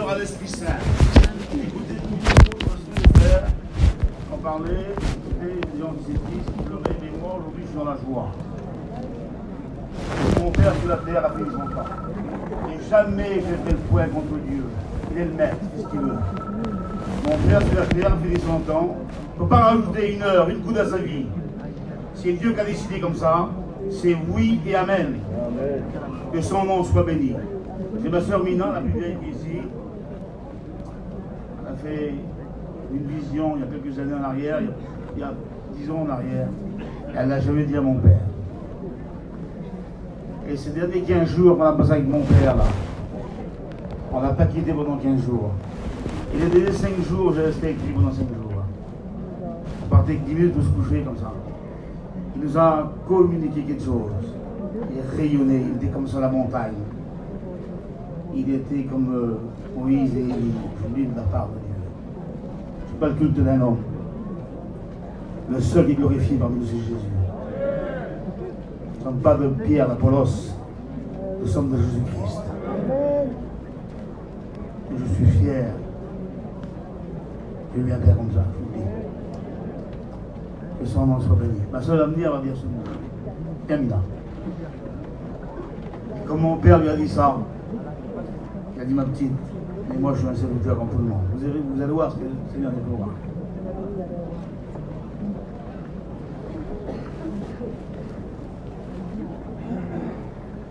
à l'Esprit Saint. Écoutez tout frère en parler, écoutez les gens qui s'épuisent, qui pleuraient, mais moi aujourd'hui je suis dans la joie. Mon père sur la terre a fait 100 ans. Et jamais j'ai fait le point contre Dieu. Il est le maître, c'est ce qu'il veut. Mon père sur la terre a fait 100 ans. Il ne peut pas rajouter une heure, une coude à sa vie. C'est Dieu qui a décidé comme ça. C'est oui et amen. Que son nom soit béni. J'ai ma soeur Mina, la plus vieille qui est ici. Elle a fait une vision il y a quelques années en arrière, il y a 10 ans en arrière. Elle n'a jamais dit à mon père. Et ces derniers 15 jours qu'on a passé avec mon père là, on n'a pas quitté pendant 15 jours. Il a donné 5 jours, j'ai resté avec lui pendant 5 jours. On partait avec 10 minutes pour se coucher comme ça. Il nous a communiqué quelque chose. Il rayonnait, il était comme sur la montagne. Il était comme Moïse et Élie, de la part de Dieu. Ce n'est pas le culte d'un homme. Le seul qui est glorifié parmi nous, c'est Jésus. Nous ne sommes pas de Pierre, d'Apollos, nous sommes de Jésus-Christ. Et je suis fier que lui un père comme ça, je vous le dis. Que son nom soit béni. Ma soeur va venir, elle va dire ce mot. Camilla. Comme mon père lui a dit ça, il a dit ma petite, mais moi je suis un serviteur comme tout le monde. Vous allez voir ce que le Seigneur est pour moi.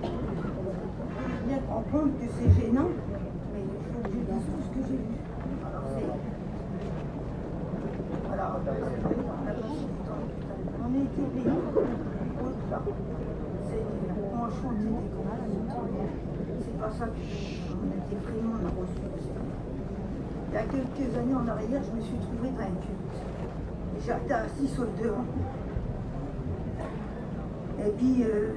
Je viens de comprendre que c'est gênant, mais il faut que je dise tout ce que j'ai vu. Alors, on a été bénis. Au-delà. Franchement, c'est pas ça que on a été vraiment, on a reçu le Seigneur. Il y a quelques années en arrière, je me suis trouvée dans un culte. J'étais assis sur le devant. Et puis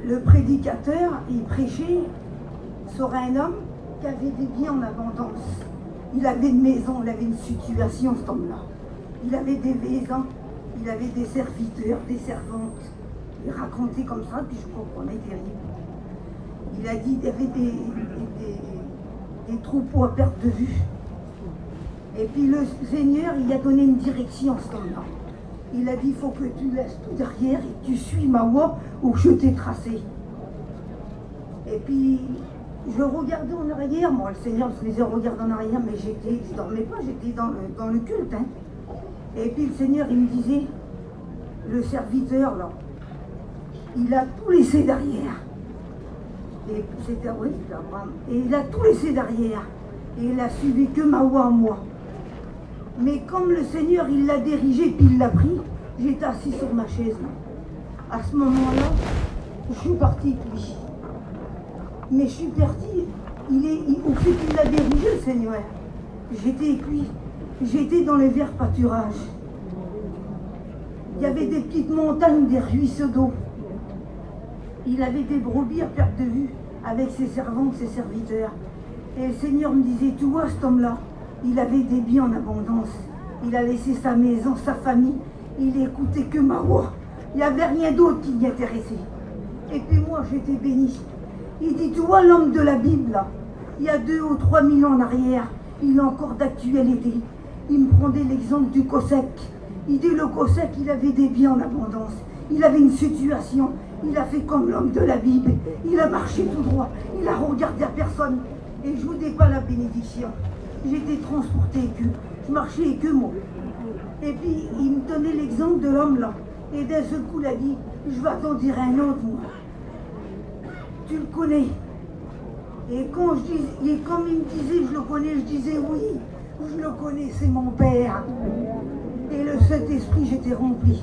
le prédicateur, il prêchait sur un homme qui avait des biens en abondance. Il avait une maison, il avait une situation, cet homme-là. Il avait des maisons, il avait des serviteurs, des servantes. Il racontait comme ça, puis je comprenais terrible. Il a dit qu'il y avait des troupeaux à perte de vue. Et puis le Seigneur, il a donné une direction à cet homme-là. Il a dit, il faut que tu laisses tout derrière et que tu suis ma voie où je t'ai tracé. Et puis, je regardais en arrière, moi, le Seigneur me faisait regarder en arrière, mais je ne dormais pas, j'étais dans le culte. Hein. Et puis le Seigneur, il me disait, le serviteur, là, il a tout laissé derrière. Et c'était Abraham. Et il a tout laissé derrière. Et il a suivi que ma voie à moi. Mais comme le Seigneur, il l'a dirigé, puis il l'a pris, j'étais assis sur ma chaise. Là. À ce moment-là, je suis partie avec lui. Mais je suis partie, au fait qu'il l'a dirigé, le Seigneur. J'étais avec lui. J'étais dans les verts pâturages. Il y avait des petites montagnes, des ruisseaux d'eau. Il avait des brebis à perte de vue avec ses servantes, ses serviteurs. Et le Seigneur me disait, tu vois cet homme-là, il avait des biens en abondance. Il a laissé sa maison, sa famille. Il écoutait que ma voix. Il n'y avait rien d'autre qui m'intéressait. Et puis moi, j'étais béni. Il dit, tu vois l'homme de la Bible, là, il y a 2 ou 3 000 ans en arrière, il est encore d'actualité. Il me prenait l'exemple du Cossack. Il dit, le Cossack, il avait des biens en abondance. Il avait une situation. Il a fait comme l'homme de la Bible. Il a marché tout droit. Il a regardé à personne. Et je ne vous dis pas la bénédiction. J'étais transportée avec eux. Je marchais avec eux, moi. Et puis, il me donnait l'exemple de l'homme là. Et d'un seul coup, il a dit, je vais t'en dire un autre, moi. Tu le connais. Et quand comme il me disait, je le connais, je disais oui. Je le connais, c'est mon père. Et le Saint-Esprit, j'étais rempli.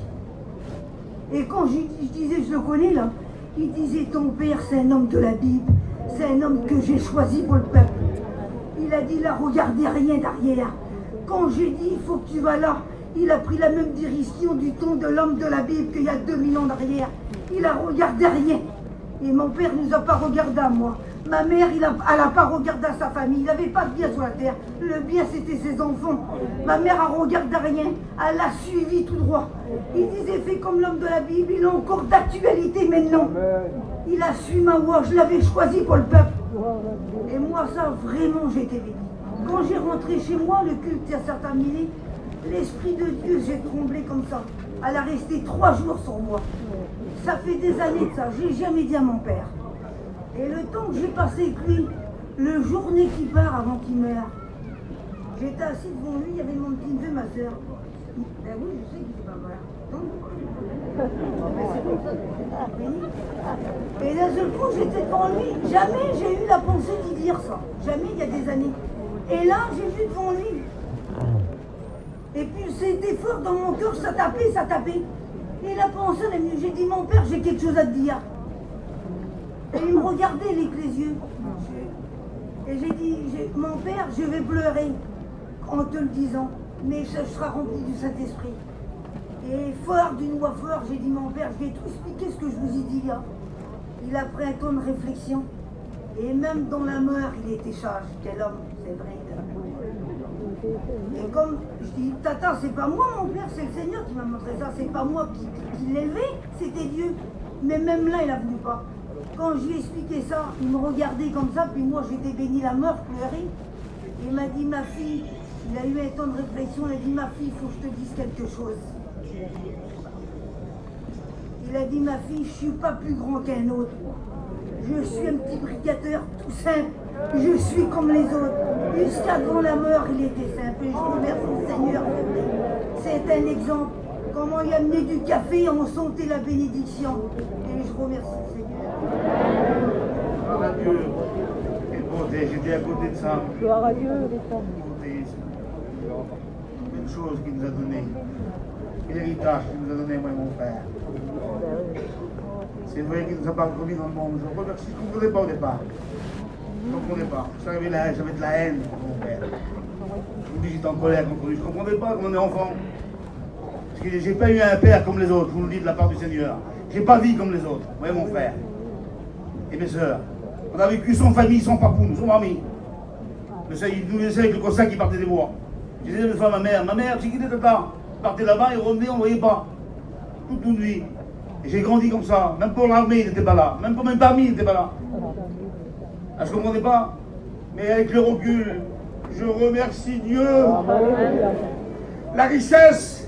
Et quand je disais, je le connais là, il disait, ton père, c'est un homme de la Bible. C'est un homme que j'ai choisi pour le peuple. Il a dit, il a regardé rien derrière. Quand j'ai dit, il faut que tu vas là, il a pris la même direction du ton de l'homme de la Bible qu'il y a 2000 ans derrière. Il a regardé rien. Et mon père ne nous a pas regardé à moi. Ma mère, elle n'a pas regardé à sa famille. Il n'avait pas de bien sur la terre. Le bien, c'était ses enfants. Ma mère a regardé rien. Elle a suivi tout droit. Il disait, fais comme l'homme de la Bible. Il est encore d'actualité maintenant. Il a su ma voix. Je l'avais choisi pour le peuple. Et moi, ça, vraiment, j'ai été béni. Quand j'ai rentré chez moi, le culte à terminé, l'Esprit de Dieu, j'ai tremblé comme ça. Elle a resté 3 jours sur moi. Ça fait des années de ça, j'ai jamais dit à mon père. Et le temps que j'ai passé avec lui, le journée qui part avant qu'il meure, j'étais assis devant lui, il y avait mon petit neveu, ma soeur. Ben oui, je sais qu'il ne va pas mort. Et d'un seul coup, j'étais devant lui. Jamais j'ai eu la pensée d'y dire ça. Jamais, il y a des années. Et là, j'ai vu devant lui. Et puis, c'était fort dans mon cœur, ça tapait, ça tapait. Et la pensée est venue. J'ai dit, mon père, j'ai quelque chose à te dire. Et il me regardait avec les yeux. Et j'ai dit, mon père, je vais pleurer en te le disant, mais ce sera rempli du Saint-Esprit. Et fort, d'une voix forte, j'ai dit, mon père, je vais tout expliquer ce que je vous ai dit là. Il a pris un temps de réflexion. Et même dans la mort, il était sage. Quel homme, c'est vrai. Et comme je dis, tata, c'est pas moi mon père, c'est le Seigneur qui m'a montré ça. C'est pas moi qui l'élevais, c'était Dieu. Mais même là, il a voulu pas. Quand je lui ai expliqué ça, il me regardait comme ça, puis moi j'étais béni la mort, je pleurais. Il m'a dit, ma fille, il a eu un temps de réflexion, il a dit, ma fille, il faut que je te dise quelque chose. Il a dit, ma fille, je suis pas plus grand qu'un autre. Je suis un petit brigateur tout simple. Je suis comme les autres. Jusqu'à devant la mort, il était simple. Et je remercie le Seigneur. C'est un exemple. Comment il a amené du café, on sentait la bénédiction. Et je remercie le Seigneur. Gloire à Dieu. Quelle beauté, j'étais à côté de ça. Gloire à Dieu, les femmes. Une chose qu'il nous a donné. L'héritage qu'il nous a donné, moi et mon frère. C'est vrai qu'il nous a pas remis dans le monde. Je remercie. Je ne comprenais pas au départ. Je ne comprenais pas. J'avais de la haine pour mon père. Je vous dis, j'étais en colère contre lui. Je ne comprenais pas quand on est enfant. Parce que j'ai pas eu un père comme les autres, je vous le dis de la part du Seigneur. J'ai pas vécu comme les autres. Vous voyez mon frère et mes sœurs. On a vécu sans famille, sans papou, sans mamie. Mais ça, il nous laissait avec le constat qui partait des bois. Je disais une fois à ma mère, c'est qui était tata? Partait là-bas et revenait, on ne voyait pas. Toute une vie. Et j'ai grandi comme ça. Même pour l'armée, il n'était pas là. Même pour mes parmi, il n'était pas là. Ah, je ne comprenais pas. Mais avec le recul, je remercie Dieu. La richesse,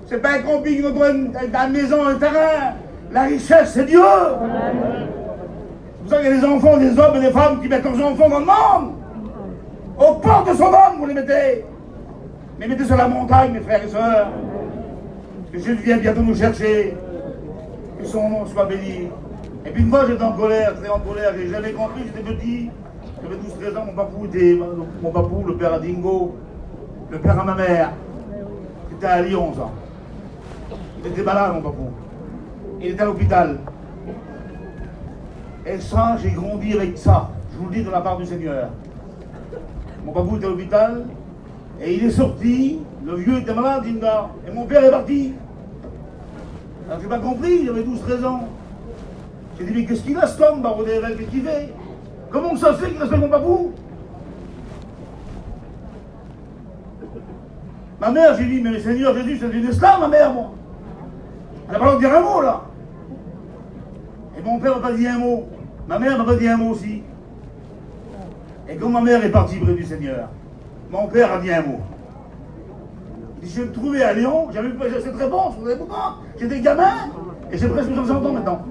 c'est pas un camping, une maison, un terrain. La richesse, c'est Dieu. C'est pour ça qu'il y a des enfants, des hommes et des femmes qui mettent leurs enfants dans le monde. Aux portes de son homme, vous les mettez. Mais mettez sur la montagne, mes frères et sœurs. Parce que Jésus vient bientôt nous chercher. Que son nom soit béni. Et puis une fois j'étais en colère, j'ai jamais compris, j'étais petit. J'avais 12-13 ans, mon papou était, le père à Dingo, le père à ma mère. C'était à Lyon, ça. Il était malade, mon papou. Il était à l'hôpital. Et ça, j'ai grandi avec ça. Je vous le dis de la part du Seigneur. Mon papou était à l'hôpital. Et il est sorti. Le vieux était malade, Dinga. Et mon père est parti. Alors j'ai pas compris, j'avais 12-13 ans. J'ai dit, mais qu'est-ce qu'il a, cet homme, Barodével, qu'est-ce qu'il fait? Comment ça se fait qu'il respecte mon papou? Ma mère, j'ai dit, mais Seigneur Jésus, c'est une esclave, ma mère, moi. Elle n'a pas le droit de dire un mot, là. Et mon père m'a pas dit un mot. Ma mère m'a pas dit un mot aussi. Et quand ma mère est partie près du Seigneur, mon père a dit un mot. Il dit, je vais me trouver à Lyon, j'avais cette réponse, vous savez pourquoi? J'étais gamin, et j'ai presque 60 ans maintenant.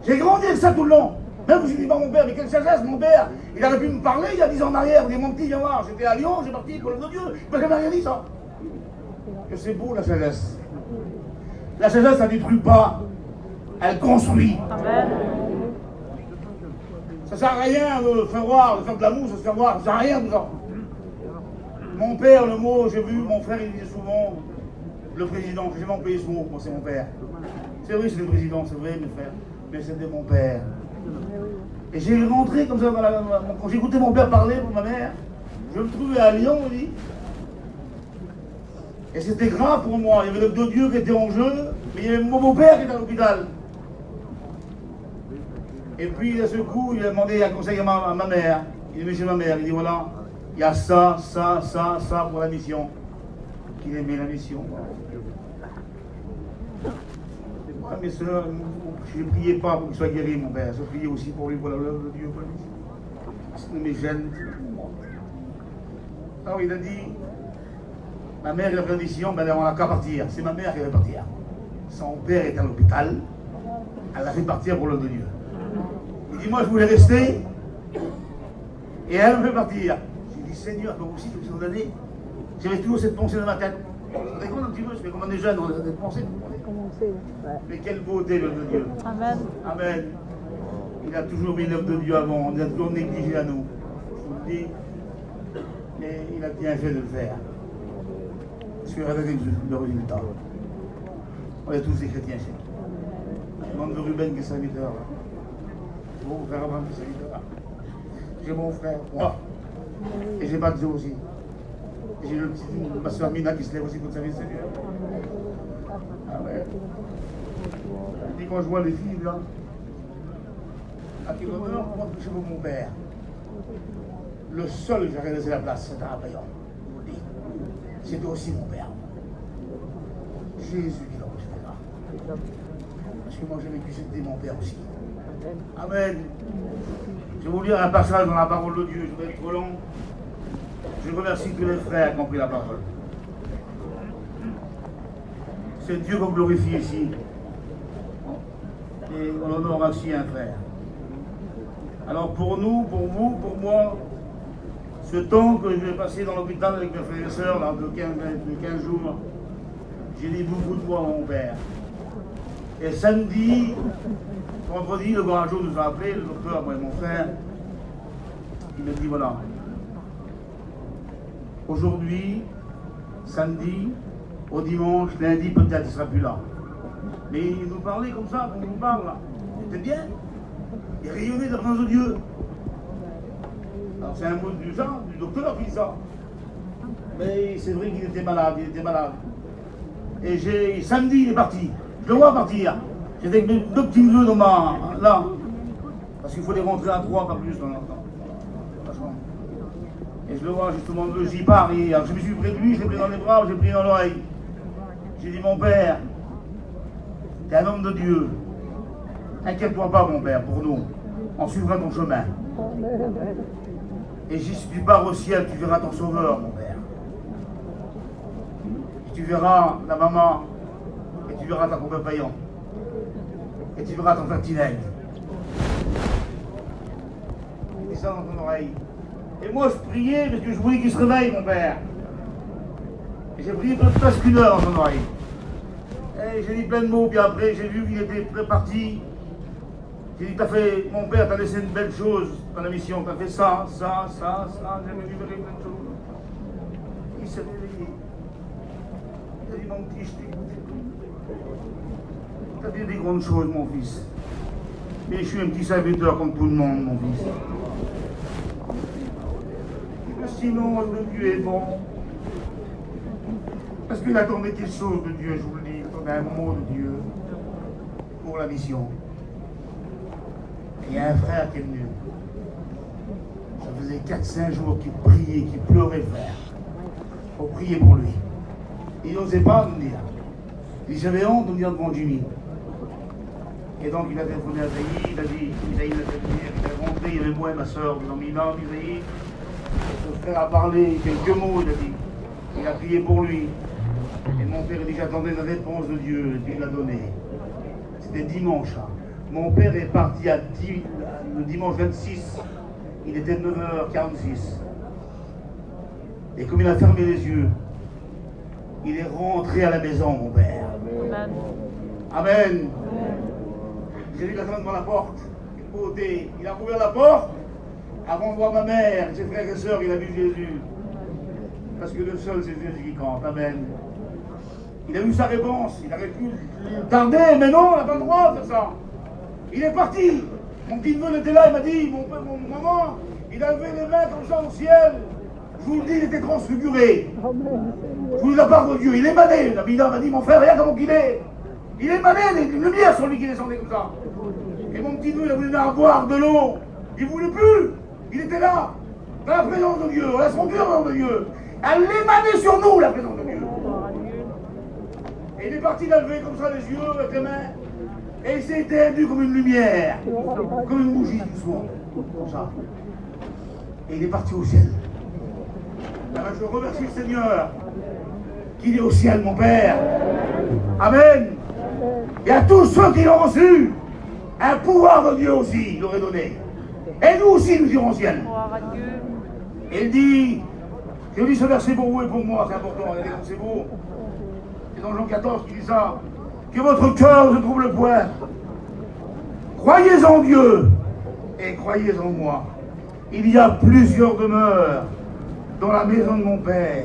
J'ai grandi avec ça tout le long. Même je dis pas mon père, mais quelle sagesse, mon père, il aurait pu me parler il y a 10 ans en arrière. Il dit, mon petit, viens voir, j'étais à Lyon, j'ai parti pour le nom de Dieu. Parce qu'elle m'a rien dit ça. Et c'est beau la sagesse. La sagesse, ça ne détruit pas, elle construit. Amen. Ça sert à rien de faire voir, de faire de l'amour, ça sert à voir, ça sert à rien tout ça. Mon père, le mot, j'ai vu, mon frère, il disait souvent, le président, j'ai jamais employé ce mot, moi c'est mon père. C'est vrai, c'est le président, c'est vrai, mes frères, mais c'était mon père. Et j'ai rentré comme ça dans quand j'écoutais mon père parler pour ma mère, je me trouvais à Lyon, il dit. Et c'était grave pour moi, il y avait le de Dieu qui était en jeu, mais il y avait mon beau-père qui était à l'hôpital. Et puis, à ce coup, il a demandé un conseil à ma mère. Il dit, monsieur ma mère, il dit, voilà, il y a ça pour la mission. Qu'il aimait la mission. Ah, mes soeurs, je ne priais pas pour qu'il soit guéri, mon père. Je priais aussi pour lui, pour l'œuvre de Dieu, pour la mission. me gêne. Alors il a dit, ma mère a fait une décision, ben on n'a qu'à partir. C'est ma mère qui va partir. Son père est à l'hôpital, elle l'a fait partir pour l'œuvre de Dieu. Il dit, moi je voulais rester, et elle me fait partir. J'ai dit, Seigneur, toi aussi, toutes ces années, j'avais toujours cette pensée dans ma tête. Je déconne un petit peu, je fais comme on est jeune, on a cette pensée. Mais quelle beauté l'œuvre de Dieu. Amen. Amen. Il a toujours mis l'œuvre de Dieu avant, on a toujours négligé à nous. Je vous le dis, mais il a bien fait de le faire. Parce que regardez le résultat. On est tous des chrétiens chez nous. Je demande de Ruben qui est serviteur. Mon frère Abraham qui est serviteur. J'ai mon frère, moi. Et j'ai Mathieu aussi. Et j'ai le petit, ma soeur Mina qui se lève aussi pour servir le Seigneur. Ah ouais. Et quand je vois les filles là, à qui l'honneur, moi je suis mon père. Le seul que j'avais laissé la place, c'était un paillon. Je vous le dis. C'était aussi mon père. Jésus qui l'a reçu là. Parce que moi j'ai vécu c'était mon père aussi. Amen. Je vais vous lire un passage dans la parole de Dieu, je vais être trop long. Je remercie tous les frères qui ont pris la parole. C'est Dieu qu'on glorifie ici. Et on honore ainsi un frère. Alors pour nous, pour vous, pour moi, ce temps que je vais passer dans l'hôpital avec mes frères et sœurs, là, de 15 jours, j'ai dit beaucoup de fois à mon père. Et samedi, vendredi, le grand jour nous a appelé, le docteur, moi et mon frère, il m'a dit voilà, aujourd'hui, samedi, au dimanche, lundi, peut-être il ne sera plus là. Mais il nous parlait comme ça, comme on nous parle là. C'était bien. Il rayonnait de la présence de Dieu. Alors c'est un mot du genre, du docteur qui dit ça. Mais c'est vrai qu'il était malade, Et samedi, il est parti. Je le vois partir. J'étais avec mes deux petits neveux dans là. Parce qu'il faut les rentrer à 3, pas plus dans la chambre. Et je le vois justement, j'y pars. Et alors je me suis pris de lui, je l'ai pris dans les bras, j'ai pris dans l'oreille. J'ai dit, mon père, t'es un homme de Dieu. Inquiète-toi pas, mon père, pour nous. On suivra ton chemin. Et si tu pars au ciel, tu verras ton sauveur, mon père. Et tu verras la maman. Et tu verras ta compagnon. Et tu verras ton tantinelle. Il dit ça dans ton oreille. Et moi, je priais parce que je voulais qu'il se réveille, mon père. Et j'ai prié presque une heure dans son oreille. Et j'ai dit plein de mots, puis après, j'ai vu qu'il était parti. J'ai dit, mon père t'a laissé une belle chose dans la mission, t'as fait ça, j'ai libéré plein de choses. Il s'est réveillé. Il a dit, mon petit, je t'écoute. T'as dit des grandes choses, mon fils. Mais je suis un petit serviteur comme tout le monde, mon fils. Mais sinon, le Dieu est bon. Parce qu'il attendait quelque chose de Dieu, je vous le dis. Il attendait un mot de Dieu pour la mission. Il y a un frère qui est venu. Ça faisait 4-5 jours qu'il priait, qu'il pleurait le frère. Pour prier pour lui. Il n'osait pas me dire. Il dit, j'avais honte de venir devant Jimmy. Et donc il a téléphoné à Zaïd, il a dit, Zaïd a téléphoné, il a rentré, il y avait moi et ma soeur, nous avons mis là, Zaïd. Son frère a parlé quelques mots, il a dit. Il a prié pour lui. Et mon père a dit, j'attendais la réponse de Dieu, et Dieu l'a donnée. C'était dimanche. Hein. Mon père est parti le dimanche 26, il était 9h46. Et comme il a fermé les yeux, il est rentré à la maison, mon père. Amen. Amen. J'ai vu l'attendre devant la porte. Quelle beauté. Il a ouvert la porte. Avant de voir ma mère et ses frères et sœurs, il a vu Jésus. Parce que le seul, c'est Jésus qui compte. Amen. Il a eu sa réponse. Il aurait pu tarder, mais non, il n'a pas le droit de faire ça. Il est parti. Mon petit neveu était là, il m'a dit, mon maman, il a levé les mains comme ça au ciel. Je vous le dis, il était transfiguré. Je vous dis la part de Dieu, il émanait. La Bida m'a dit, mon frère, regarde comment il est. Il émanait des lumières sur lui qui descendait comme ça. Et mon petit neveu, il a voulu venir boire de l'eau. Il ne voulait plus. Il était là, dans la présence de Dieu, la présence de Dieu. Elle émanait sur nous, la présence de Dieu. Et il est parti d'enlever comme ça les yeux avec les mains. Et il s'est étendu comme une lumière, comme une bougie doucement, comme ça. Et il est parti au ciel. Alors je remercie le Seigneur qu'il est au ciel, mon Père. Amen. Et à tous ceux qui l'ont reçu, un pouvoir de Dieu aussi, il aurait donné. Et nous aussi, nous irons au ciel. Et il dit, je lis ce verset pour vous et pour moi, c'est important, regardez comme c'est beau. C'est dans Jean 14 qui dit ça. Que votre cœur ne se trouble point. Croyez en Dieu et croyez en moi. Il y a plusieurs demeures dans la maison de mon Père.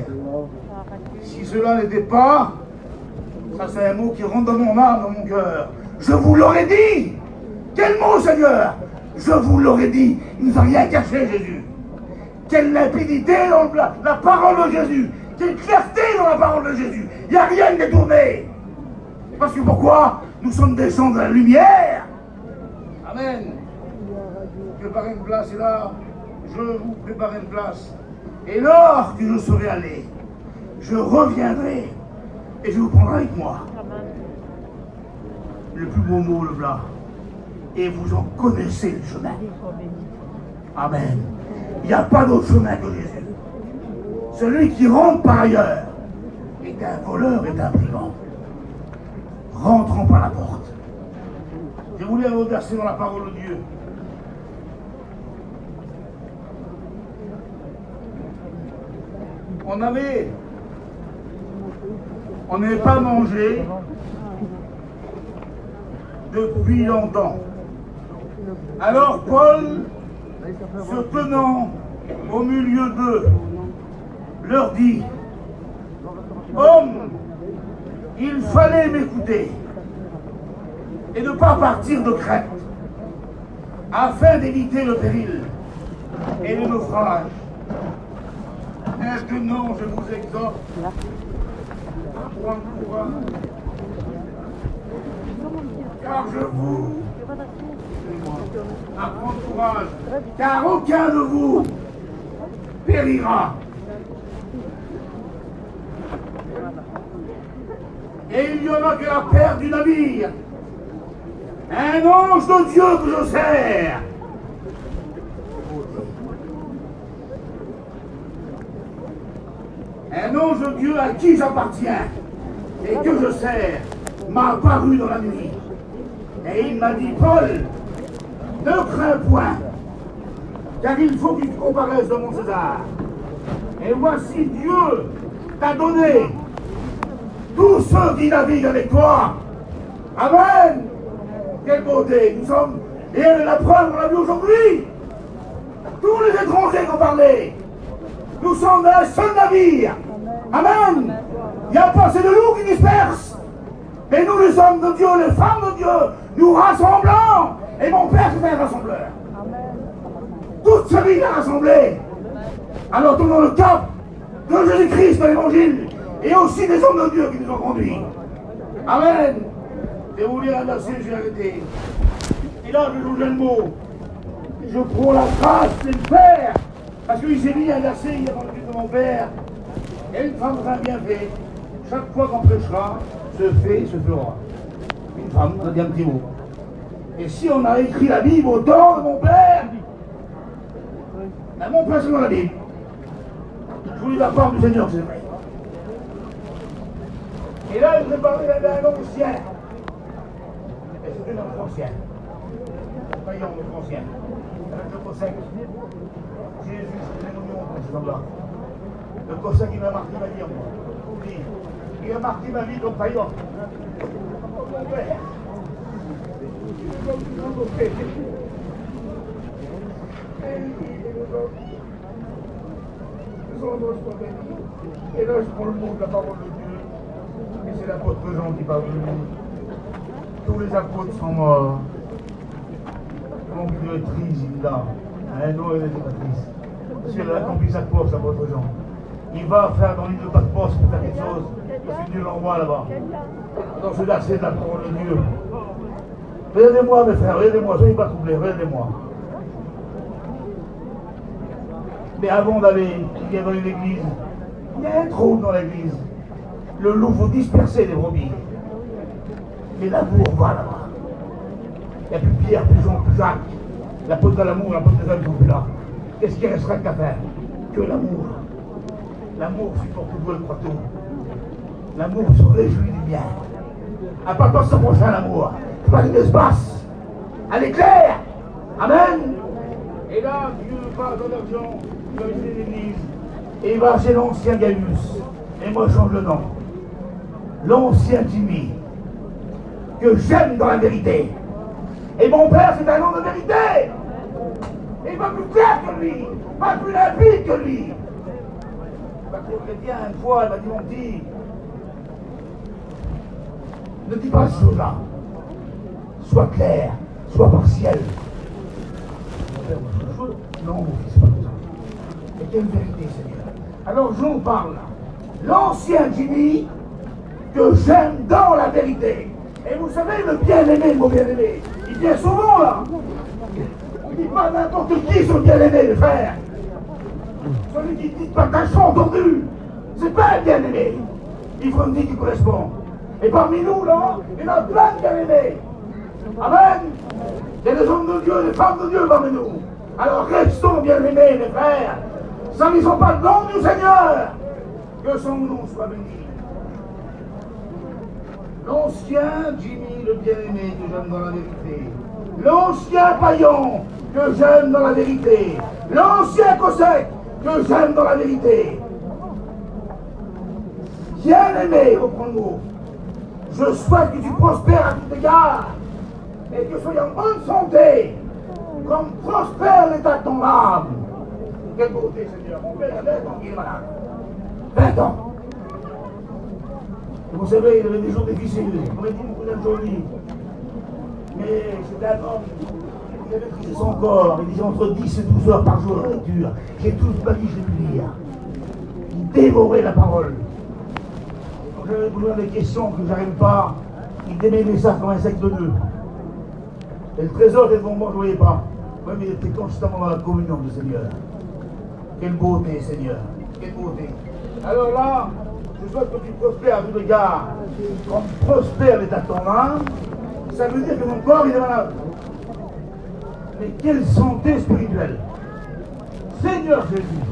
Si cela n'était pas, ça c'est un mot qui rentre dans mon âme, dans mon cœur. Je vous l'aurais dit. Quel mot, Seigneur? Je vous l'aurais dit. Il ne nous a rien caché, Jésus. Quelle limpidité dans la parole de Jésus. Quelle clarté dans la parole de Jésus. Il n'y a rien de détourné. Parce que pourquoi? Nous sommes des gens de la lumière. Amen. Préparez une place, et là, je vous prépare une place. Et lors que je serai allé, je reviendrai et je vous prendrai avec moi. Le plus beau mot, le blanc. Et vous en connaissez le chemin. Amen. Il n'y a pas d'autre chemin que Jésus. Celui qui rentre par ailleurs est un voleur, est un brigand. Rentrons par la porte. Je voulais reverser dans la parole de Dieu. On n'avait pas mangé depuis longtemps. Alors Paul, se tenant au milieu d'eux, leur dit: Hommes, il fallait m'écouter et ne pas partir de Crète, afin d'éviter le péril et le naufrage. Maintenant, je vous exhorte à prendre courage, car à prendre courage, car aucun de vous périra. Et il y en a que la perte du navire, un ange de Dieu que je sers. Un ange de Dieu à qui j'appartiens et que je sers m'a apparu dans la nuit. Et il m'a dit: Paul, ne crains point, car il faut qu'il te comparaisse devant César. Et voici Dieu t'a donné tous ceux qui naviguent avec toi. Amen. Quelle beauté. Nous sommes, et la preuve, on l'a vu aujourd'hui. Tous les étrangers qui ont parlé, nous sommes dans un seul navire. Amen. Il n'y a pas assez de loups qui dispersent. Mais nous, les hommes de Dieu, les femmes de Dieu, nous rassemblons. Et mon Père, c'est un rassembleur. Toute sa vie, il a rassemblé. Alors, tournons le cap de Jésus-Christ de l'Évangile. Et aussi des hommes de Dieu qui nous ont conduits. Amen. Je vais vous lire un verset, je vais arrêter. Et là, je joue le mot. Je prends la grâce de le Père. Parce qu'il s'est mis un verset, il y a dans le but de mon Père. Et une femme a bien fait. Chaque fois qu'on prêchera, se fait, se fera. Une femme, on a dit un petit mot. Et si on a écrit la Bible au temps de mon Père, ben mon Père c'est dans la Bible. Je vous dis la part du Seigneur, c'est vrai. Et là, je vous ai parlé d'un ancien. Et c'était un ancien. Voyons, le ancien. Avec le Cossack. Jésus, c'est l'union pour ces hommes-là. Le Cossack, il m'a marqué ma vie en moi. Il a marqué ma vie comme paillon. Mon Père. Et là, je prends le mot de la parole de Dieu. Et c'est l'apôtre Jean qui parle de nous. Tous les apôtres sont morts. Donc il est triste, il est là. Non, il n'était pas triste. Parce qu'il a accompli sa course, l'apôtre Jean. Il va faire dans l'île de Patmos pour quelque chose. Parce que Dieu l'envoie là-bas. Dans ce verset de la parole de Dieu. Regardez-moi, mes frères, regardez-moi, soyez pas troublés, regardez-moi. Mais avant d'aller, il y a dans l'église, il y a un trou dans l'église. Le loup faut disperser les brebis. Mais l'amour va là-bas. Il n'y a plus Pierre, plus Jean, plus Jacques. L'apôtre de l'amour, l'apôtre des hommes ne sont plus là. qu'est-ce qu'il resterait qu'à faire? Que l'amour. L'amour supporte tout le croit tout. L'amour se réjouit du bien. À part de son prochain l'amour. Pas de l'espace. À l'éclair. Amen. Et là, Dieu parle de l'argent, il va visiter l'église. Et il va chez l'ancien Gaius. Et moi, je change le nom. L'ancien Jimmy. Que j'aime dans la vérité. Et mon père, c'est un nom de vérité. Et pas plus clair que lui. Pas plus limpide que lui. Pas trop chrétien, une fois, il m'a dit, mon petit, ne dis pas ces choses-là. Sois clair, sois partiel. Non, mon fils, c'est pas comme ça. Et quelle vérité, Seigneur. Alors j'en parle. L'ancien Jimmy, que j'aime dans la vérité. Et vous savez, le bien-aimé, mon bien-aimé, il vient souvent là. Il dit pas n'importe qui son bien-aimé, le frère. Celui qui dit pas d'un chant entendu, c'est pas un bien-aimé. Il faut une vie qui correspond. Et parmi nous, là, il y en a plein de bien-aimés. Amen. Il y a des hommes de Dieu, des femmes de Dieu parmi nous. Alors restons bien-aimés, les frères. Salissons pas le nom du Seigneur. Que son nom soit béni. L'ancien Jimmy, le bien-aimé que j'aime dans la vérité. L'ancien paillon que j'aime dans la vérité. L'ancien Cossack que j'aime dans la vérité. Bien-aimé, reprends le mot. Je souhaite que tu prospères à tout égard et que tu sois en bonne santé, comme prospère l'état de ton âme. Quelle beauté, Seigneur. Mon père avait 20 ans qu'il est malade. 20 ans. Et vous savez, il avait des jours difficiles. On m'a dit beaucoup d'insomnie. Mais c'était un homme qui avait maîtrisé son corps. Il disait entre 10 et 12 heures par jour de lecture. J'ai toute ma vie, j'ai pu lire. Il dévorait la parole. Quand j'avais besoin des questions que j'arrive pas, il démêlait ça comme un sac de nœuds. Et le trésor était devant moi, je ne voyais pas. Oui, mais il était constamment dans la communion du Seigneur. Quelle beauté, Seigneur. Quelle beauté. Alors là, je souhaite que tu prospères à tout égard. Comme prospère l'état de ton âme, ça veut dire que mon corps, il est malade. Mais quelle santé spirituelle. Seigneur Jésus,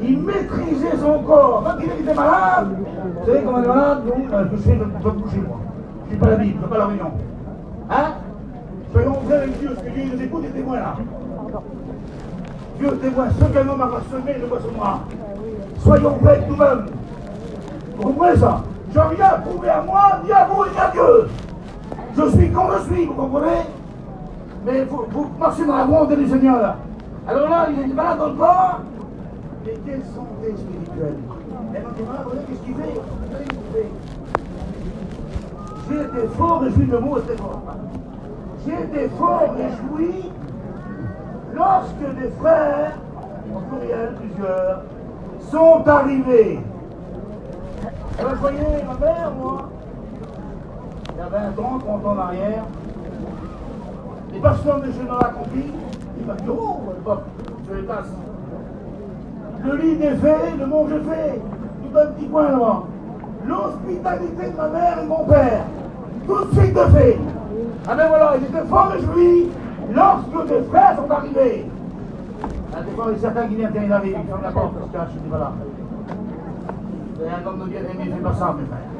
il maîtrisait son corps. Quand il était malade, vous savez comment on est malade? Je sais, je ne peux pas me coucher, moi. Je ne suis pas la Bible, je ne pas la réunion. Hein? Soyons vrais avec Dieu, parce que Dieu nous écoute et témoin là. Dieu témoin, ce qu'un homme a semé, le voit sur moi. Soyons vrais avec nous-mêmes. Vous comprenez ça? Je n'ai rien prouvé à moi, ni à vous, ni à Dieu. Je suis quand je suis, vous comprenez? Mais vous marchez dans la volonté du Seigneur là. Alors là, il est malade dans le corps. Mais quelle santé spirituelle. Et donc, vous voyez qu'est-ce qu'il fait? J'ai été fort réjoui, le mot était fort. J'ai été fort réjoui lorsque des frères, en pluriel, plusieurs, sont arrivés. Alors, je voyais ma mère, moi, il y a 20 ans, 30 ans en arrière, les pasteurs de chemin accomplis, il m'a dit, oh, je les passe. Le lit est fait, le mange est fait, tout un petit coin là-bas. L'hospitalité de ma mère et de mon père, tout de suite de fait. Ah ben voilà, ils étaient fort réjouis lorsque des frères sont arrivés. Ah, des fois, il y a certains qui viennent quand il arrive, ils ferment la porte, parce que je dis voilà. Et un homme de bien-aimé ne fait pas ça, mes frères.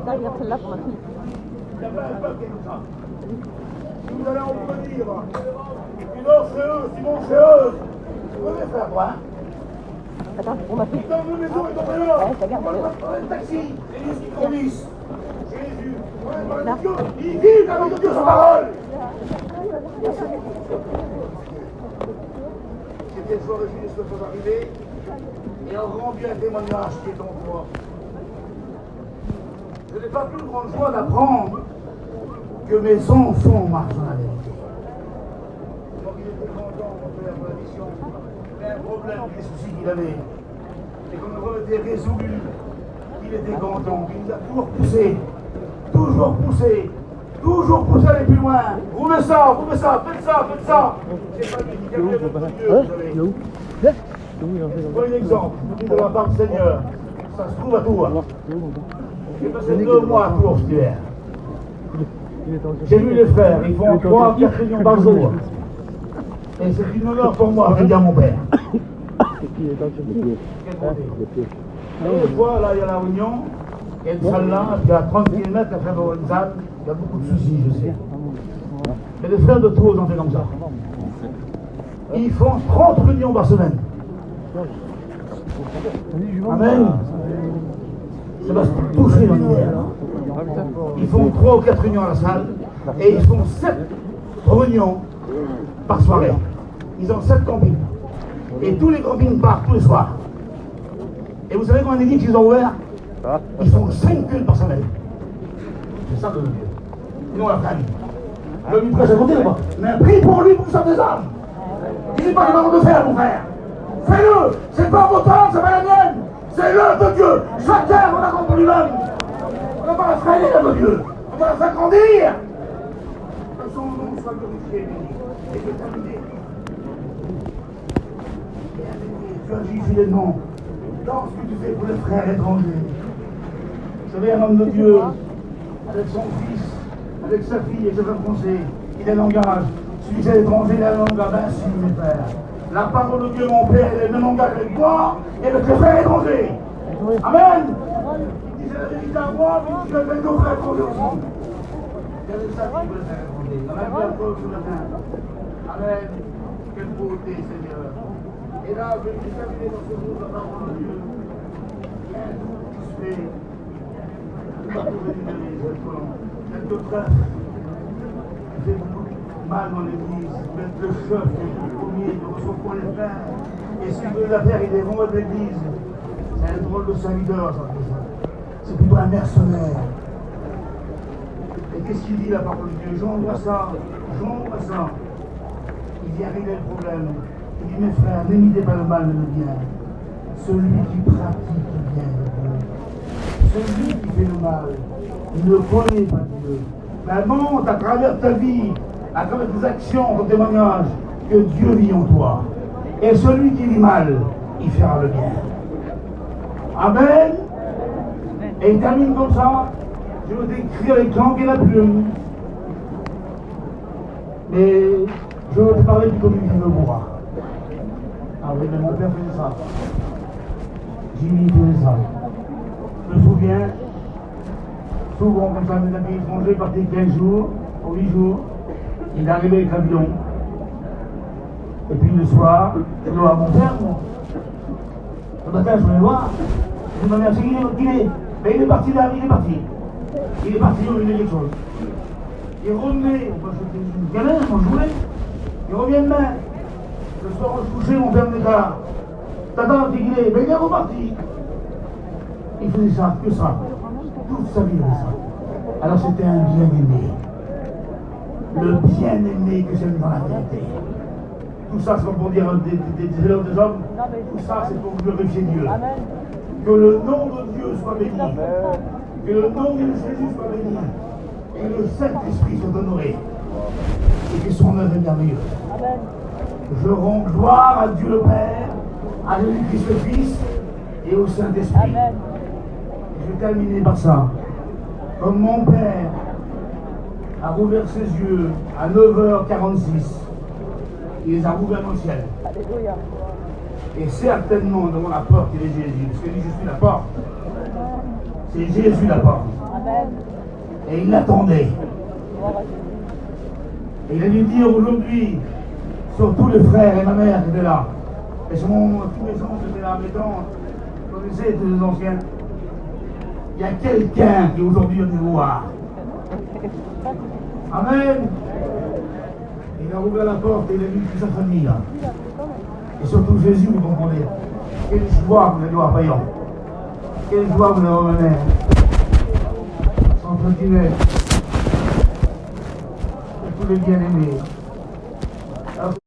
Là, il y a celle-là pour ma fille. Il n'y a pas un peuple qui est comme ça. Si vous allez en revenir, tu dors chez eux, tu manges chez eux. Vous pouvez faire quoi, hein? Attends, pour ma fille. Dans nos maisons, ils sont là. Ouais, ça garde. On va prendre un taxi. C'est Jésus qui conduisent. Jésus. On va parler de Dieu. Il vit avec Dieu sa parole. J'étais fort réjoui de ce que vous arrivez. Et en rendu un témoignage qui est en toi. Je n'ai pas plus grande joie d'apprendre que mes enfants marchent dans la vérité. Donc il était content, mon père, pour la mission. Il avait un problème, des soucis qu'il avait. Et comme le problème était résolu, il était content. Il nous a toujours poussé, toujours poussé à aller plus loin. Roulez ça, faites ça. C'est pas lui qui a fait le Dieu, vous savez. Prenez l'exemple, je vous dis de la part du Seigneur. Ça se trouve à Tours. J'ai passé 2 mois à Tours cet hiver. J'ai vu les frères, ils font 3 à 4 réunions par jour. Et c'est une honneur pour moi de dire à mon père. Et des fois, là, il y a la réunion, il y a une salle là, il y a 30 km à faire une salle, il y a beaucoup de soucis, je sais. Mais les frères de Tours ont fait comme ça. Ils font 30 réunions par semaine. Amen. Ça va se toucher dans l'hiver. Ils font 3 ou 4 réunions à la salle et ils font 7 réunions par soirée. Ils ont 7 campings. Et tous les campings partent tous les soirs. Et vous savez combien d'églises ils ont ouvert? Ils font 5 cultes par semaine. C'est ça de Dieu. Sinon la famille. Je lui prêche à côté là-bas. Mais prie pour lui pour sauver des âmes. Il n'est pas demandé de faire, mon frère. Fais-le. C'est pas votre âme, c'est pas la mienne. C'est l'œuvre de Dieu. Chacun va la rendre pour lui-même. On ne va pas la freiner, l'œuvre de Dieu. On va la faire grandir. Que son nom soit glorifié et béni. Et je vais terminer. Tu agis fidèlement dans ce que tu fais pour les frères étrangers. Vous savez, un homme de Dieu, avec son fils, avec sa fille et ses frères français, il a un langage. Celui qui est étranger, il a un langage. Ben si, mes frères. La parole de Dieu, mon Père, est le même langage avec moi et avec les frères étrangers. Amen. Il disait la vérité à moi, mais il disait avec nos frères étrangers aussi. Regardez ça, pour les frères étrangers. On a vu la preuve ce matin. Amen. Quelle beauté, Seigneur. Et là, je vais terminer dans ce jour la parole de Dieu. Bien tout qui se fait. Tout va trouver une année, cette trêve qui fait beaucoup mal dans l'église. Mettre le chef, le premier, de recevoir les frères. Et s'ils veulent la faire, ils les renvoient de l'église. C'est un drôle de serviteur, ça. C'est plutôt un mercenaire. Et qu'est-ce qu'il dit la parole de Dieu? Jean voit ça. Il vient régler le problème. Il dit, mes frères, n'imitez pas le mal, mais le bien. Celui qui pratique le bien de Dieu. Celui qui fait le mal, il ne connaît pas Dieu. Mais montre à travers ta vie, à travers tes actions, ton témoignage, que Dieu vit en toi. Et celui qui vit mal, il fera le bien. Amen. Et il termine comme ça. Je veux t'écrire avec l'encre et la plume. Mais je veux te parler du communiqué de bois. Ah oui, mais mon père faisait ça. Jimmy faisait ça. Je me souviens, souvent comme ça, mes amis étrangers partaient 15 jours, ou 8 jours. Il arrivait avec l'avion. Et puis le soir, je dois à mon père, moi. Le matin, je voulais voir. Je me dis, qui est? Mais il est parti là, il est parti. Il est parti, il a quelque chose. Il revenait, moi j'étais une galère, moi je jouais. Il revient demain. Le soir, on se couchait, mon père me dit, t'attends, t'es guidé. Mais il est reparti. Il faisait ça, que ça. Toute sa vie, il faisait ça. Alors c'était un bien-aimé. Le bien-aimé que j'aime dans la vérité. Tout ça, c'est pour dire des élèves des hommes. Tout ça, c'est pour glorifier Dieu. Que le nom de Dieu soit béni. Que le nom de Jésus soit béni. Et le Saint-Esprit soit honoré. Et que son œuvre est merveilleuse. Je rends gloire à Dieu le Père, à Jésus-Christ le Fils et au Saint-Esprit. Je vais terminer par ça. Comme mon Père a rouvert ses yeux à 9h46, il les a rouverts dans le ciel. Et certainement devant la porte, il est Jésus. Parce qu'il dit, je suis la porte. C'est Jésus la porte. Et il l'attendait. Et il a dû dire aujourd'hui, sur tous les frères et ma mère qui étaient là, et sur tous mes oncles qui étaient là, mes tantes, vous connaissez tous les anciens, il y a quelqu'un qui aujourd'hui vient nous voir. Amen. Il a ouvert la porte et il a vu toute sa famille là. Et surtout Jésus, vous comprenez. Quelle joie vous allez voir, voyons. Quelle joie vous allez voir, ma mère. Sans continuer. Tous les bien-aimés.